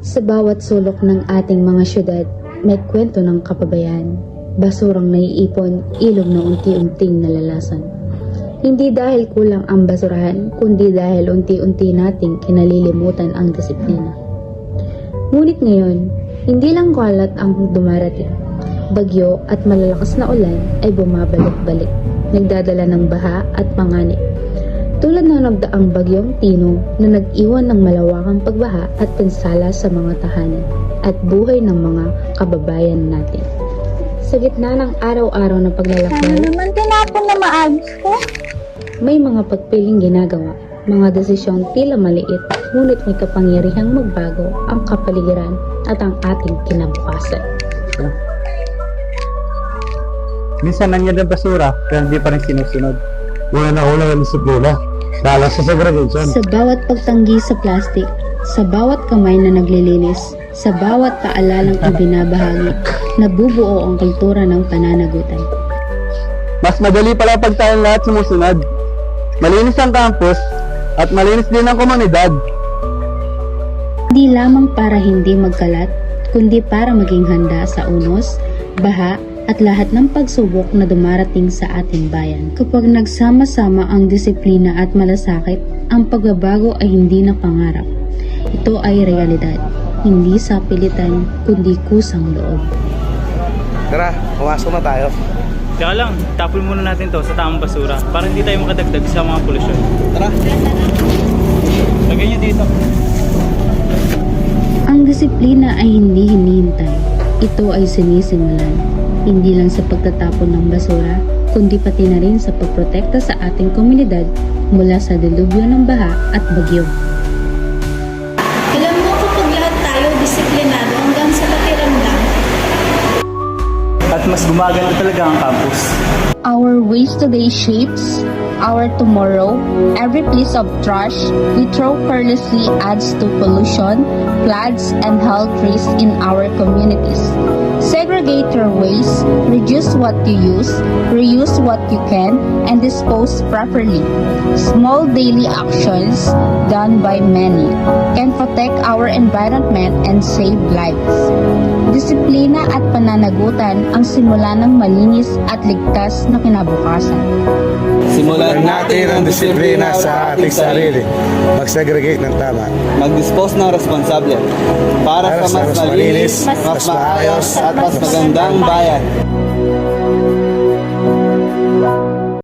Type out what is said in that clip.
Sa bawat sulok ng ating mga syudad, may kwento ng kapabayaan. Basurang naiipon, ilog na unti-unting nalalasan. Hindi dahil kulang ang basurahan, kundi dahil unti-unti nating kinalilimutan ang disiplina. Ngunit ngayon, hindi lang kalat ang dumarating. Bagyo at malalakas na ulan ay bumabalik-balik, nagdadala ng baha at panganib. Tulad ng nagdaang bagyong Tino na nag-iwan ng malawakang pagbaha at pinsala sa mga tahanan at buhay ng mga kababayan natin. Sa gitna ng araw-araw na paglalakbay, naman tinapon na maayos ko? may mga pagpiling ginagawa, mga desisyong tila maliit, ngunit may kapangyarihang magbago ang kapaligiran at ang ating kinabukasan. Minsan nandiyan ang basura, pero hindi pa rin sinusunod. Wala na ulang ang disiplina. Lalo sa segregation. Sa bawat pagtanggi sa plastic, sa bawat kamay na naglilinis, sa bawat paalalang ibinabahagi, nabubuo ang kultura ng pananagutan. Mas madali pala pag tayong lahat sumusunod. Malinis ang campus at malinis din ang komunidad. Hindi lamang para hindi magkalat, kundi para maging handa sa unos, baha, at lahat ng pagsubok na dumarating sa ating bayan. Kapag nagsama-sama ang disiplina at malasakit, ang pagbabago ay hindi na pangarap. Ito ay realidad, hindi sa pilitan, kundi kusang loob. Tara, pumasok na tayo. Teka lang, tapon muna natin to sa tamang basura para hindi tayo makadagdag sa mga polusyon. Tara. Lagay nyo dito. Ang disiplina ay hindi hinihintay. Ito ay sinisimulan. Hindi lang sa pagtatapon ng basura, kundi pati na rin sa pagprotekta sa ating komunidad mula sa dilubyo ng baha at bagyo. Alam mo, kapag lahat tayo disiplinado hanggang sa pakiramdam, At mas gumaganda talaga ang campus. Our waste today shapes our tomorrow. Every piece of trash we throw carelessly adds to pollution, floods, and health risks in our communities. Segregate your waste, reduce what you use, reuse what you can, and dispose properly. Small daily actions done by many can protect our environment and save lives. Disiplina at pananagutan ang simula ng malinis at ligtas na kinabukasan. Simulan natin ang disiplina sa ating sarili. Mag-segregate ng tama. Mag-dispose ng responsable para sa mas malinis, mas maayos at mas magandang bayan.